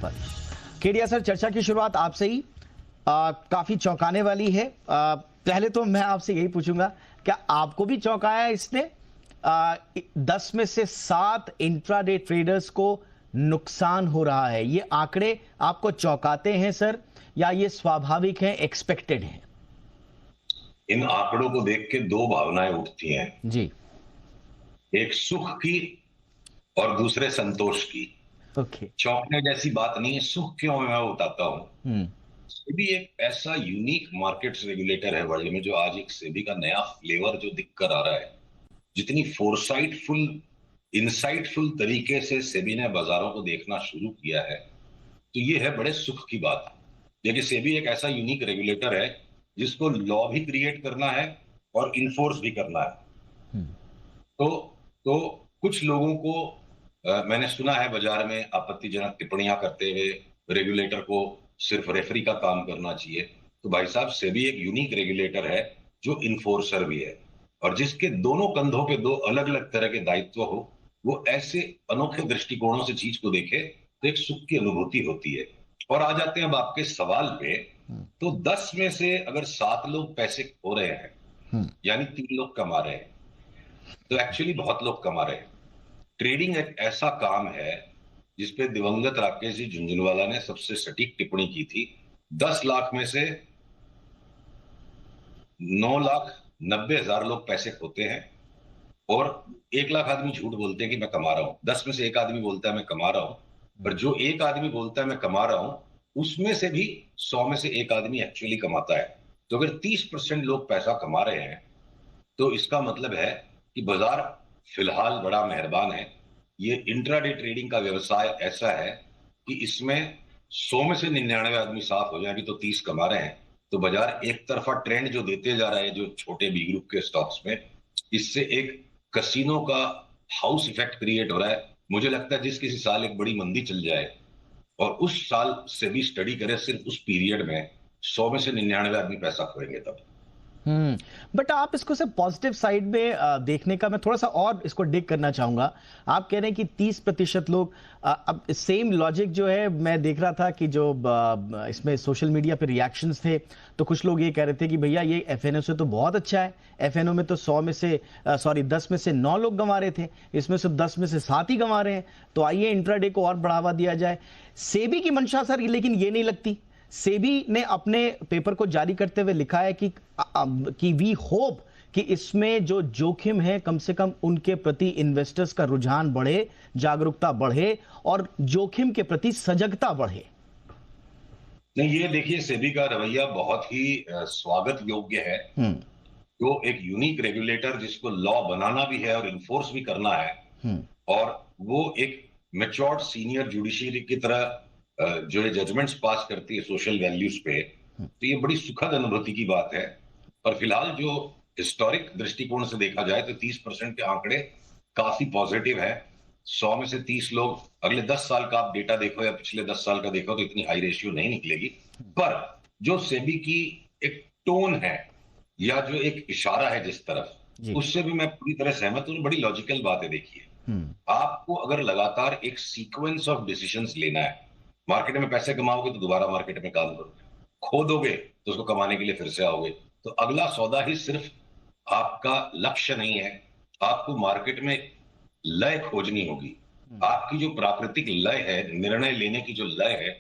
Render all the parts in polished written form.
Kedia sir, चर्चा की शुरुआत आपसे ही काफी चौंकाने वाली है। पहले तो मैं आपसे यही पूछूंगा, क्या आपको भी चौंकाया इसने? 10 में से 7 इंट्राडे ट्रेडर्स को नुकसान हो रहा है। ये आंकड़े आपको चौंकाते हैं सर, या ये स्वाभाविक है, एक्सपेक्टेड है? इन आंकड़ों को देख के दो भावनाएं उठती हैं जी। एक सुख की और दूसरे संतोष की। ओके। चौंकने जैसी बात नहीं है। सुख क्यों है मैं बताता हूं। सेबी एक ऐसा यूनिक मार्केट्स रेगुलेटर है वर्ल्ड में, जो आज एक सेबी का नया फ्लेवर जो दिख कर आ रहा है। जितनी फोरसाइटफुल इंसाइटफुल तरीके से सेबी ने बाजारों को देखना शुरू किया है, तो ये है बड़े सुख की बात। देखिए, सेबी एक ऐसा यूनिक रेगुलेटर है जिसको लॉ भी क्रिएट करना है और इन्फोर्स भी करना है। तो तो कुछ लोगों को मैंने सुना है बाजार में आपत्तिजनक टिप्पणियां करते हुए रेगुलेटर को सिर्फ रेफरी का काम करना चाहिए। तो भाई साहब, सेबी एक यूनिक रेगुलेटर है जो इन्फोर्सर भी है, और जिसके दोनों कंधों पे दो अलग अलग तरह के दायित्व हो। वो ऐसे अनोखे दृष्टिकोणों से चीज को देखे तो एक सुख की अनुभूति होती है। और आ जाते हैं अब आपके सवाल पे। तो 10 में से अगर 7 लोग पैसे खो रहे हैं, यानी 3 लोग कमा रहे हैं, तो एक्चुअली बहुत लोग कमा रहे हैं। ट्रेडिंग एक ऐसा काम है जिसपे दिवंगत राकेश जी झुंझुनवाला ने सबसे सटीक टिप्पणी की थी। 10 लाख में से 9,90,000 लोग पैसे खोते हैं, और 1 लाख आदमी झूठ बोलते हैं कि मैं कमा रहा हूं। 10 में से एक आदमी बोलता है मैं कमा रहा हूं, पर जो एक आदमी बोलता है मैं कमा रहा हूं, उसमें से भी 100 में से एक आदमी एक्चुअली कमाता है। तो अगर 30% लोग पैसा कमा रहे हैं, तो इसका मतलब है कि बाजार फिलहाल बड़ा मेहरबान है। ये इंट्राडे ट्रेडिंग का व्यवसाय ऐसा है कि इसमें 100 में से 99 आदमी साफ हो जाए, अभी तो 30 कमा रहे हैं। तो बाजार एक तरफा ट्रेंड जो देते जा रहा है जो छोटे बी ग्रुप के स्टॉक्स में, इससे एक कसिनो का हाउस इफेक्ट क्रिएट हो रहा है। मुझे लगता है जिस किसी साल एक बड़ी मंदी चल जाए और उस साल से भी स्टडी करे, सिर्फ उस पीरियड में 100 में से 99 आदमी पैसा खोएंगे तब। बट आप इसको सिर्फ पॉजिटिव साइड में देखने का मैं थोड़ा सा और इसको डिग करना चाहूंगा। आप कह रहे हैं कि 30% लोग, अब सेम लॉजिक जो है मैं देख रहा था कि जो इसमें सोशल मीडिया पे रिएक्शंस थे, तो कुछ लोग ये कह रहे थे कि भैया ये एफएनओ से तो बहुत अच्छा है। एफएनओ में तो 100 में से 10 में से 9 लोग गंवा रहे थे, इसमें से 10 में से 7 ही गंवा रहे हैं। तो आइए इंट्राडे को और बढ़ावा दिया जाए। सेबी की मंशा सर लेकिन ये नहीं लगती। सेबी ने अपने पेपर को जारी करते हुए लिखा है कि वी होप कि इसमें जो जोखिम है, कम से कम उनके प्रति इन्वेस्टर्स का रुझान बढ़े, जागरूकता बढ़े और जोखिम के प्रति सजगता बढ़े। नहीं, ये देखिए, सेबी का रवैया बहुत ही स्वागत योग्य है। जो एक यूनिक रेगुलेटर जिसको लॉ बनाना भी है और इन्फोर्स भी करना है, और वो एक मैच्योर्ड सीनियर जुडिशरी की तरह जो जजमेंट्स पास करती है सोशल वैल्यूज पे, तो ये बड़ी सुखद अनुभूति की बात है। और फिलहाल जो हिस्टोरिक दृष्टिकोण से देखा जाए तो 30% के आंकड़े काफी पॉजिटिव है। 100 में से 30 लोग, अगले 10 साल का आप डेटा देखो या पिछले 10 साल का देखो, तो इतनी हाई रेशियो नहीं निकलेगी। पर जो सेबी की एक टोन है या जो एक इशारा है जिस तरफ, उससे भी मैं पूरी तरह सहमत हूं। बड़ी लॉजिकल बात है। देखिए, आपको अगर लगातार एक सीक्वेंस ऑफ डिसीजंस लेना है, मार्केट में पैसे कमाओगे तो दोबारा मार्केट में काम करोगे, खो दोगे तो उसको कमाने के लिए फिर से आओगे, तो अगला सौदा ही सिर्फ आपका लक्ष्य नहीं है। आपको मार्केट में लय खोजनी होगी। आपकी जो प्राकृतिक लय है, निर्णय लेने की जो लय है,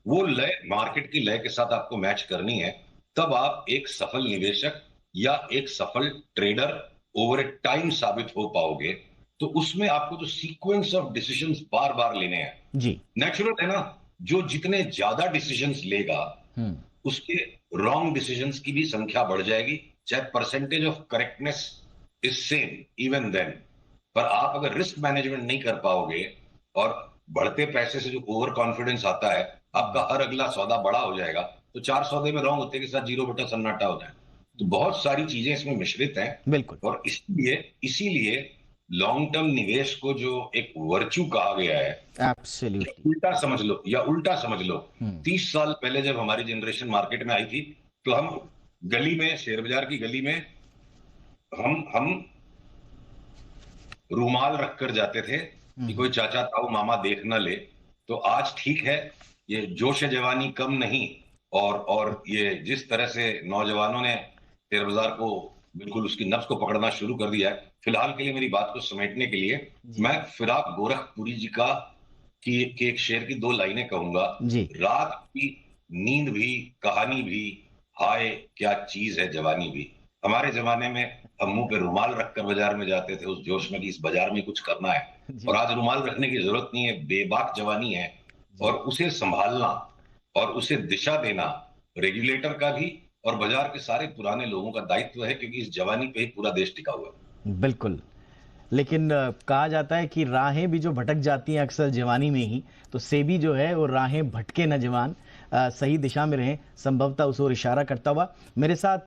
वो लय मार्केट की लय के साथ आपको मैच करनी है। तब आप एक सफल निवेशक या एक सफल ट्रेडर ओवर ए टाइम साबित हो पाओगे। तो उसमें आपको जो सीक्वेंस ऑफ डिसीजंस बार बार लेने हैं जी, नेचुरल है ना। जो जितने ज्यादा डिसीजंस लेगा, उसके रॉन्ग डिसीजंस की भी संख्या बढ़ जाएगी, चाहे percentage of correctness is same even then. पर आप अगर रिस्क मैनेजमेंट नहीं कर पाओगे, और बढ़ते पैसे से जो ओवर कॉन्फिडेंस आता है, आपका हर अगला सौदा बड़ा हो जाएगा, तो 4 सौदे में रॉन्ग होते के साथ 0 बटा सन्नाटा होता है। तो बहुत सारी चीजें इसमें मिश्रित हैं। बिल्कुल। और इसीलिए लॉन्ग टर्म निवेश को जो एक वर्च्यू कहा गया है, एब्सोल्युटली। उल्टा समझ लो। 30 साल पहले जब हमारी जनरेशन मार्केट में आई थी, तो हम गली में, शेयर बाजार की गली में, हम रूमाल रखकर जाते थे कि कोई चाचा ताऊ मामा देख ना ले। तो आज ठीक है, ये जोश जवानी कम नहीं, और ये जिस तरह से नौजवानों ने शेयर बाजार को बिल्कुल उसकी नब्ज को पकड़ना शुरू कर दिया है। फिलहाल के लिए मेरी बात को समेटने के लिए मैं फिराक गोरखपुरी जी के एक शेर की 2 लाइनें कहूंगा। रात की नींद भी, कहानी भी, हाय क्या चीज है जवानी भी। हमारे जमाने में हम मुंह पे रुमाल रखकर बाजार में जाते थे उस जोश में कि इस बाजार में कुछ करना है, और आज रुमाल रखने की जरूरत नहीं है, बेबाक जवानी है, और उसे संभालना और उसे दिशा देना रेगुलेटर का भी और बाजार के सारे पुराने लोगों का दायित्व है, क्योंकि इस जवानी पे ही पूरा देश टिका हुआ है। बिल्कुल। लेकिन कहा जाता है कि राहें भी जो भटक जाती हैं अक्सर जवानी में ही, तो सेबी जो है वो राहें भटके न जवान, सही दिशा में रहें, संभवतः उस ओर इशारा करता हुआ। मेरे साथ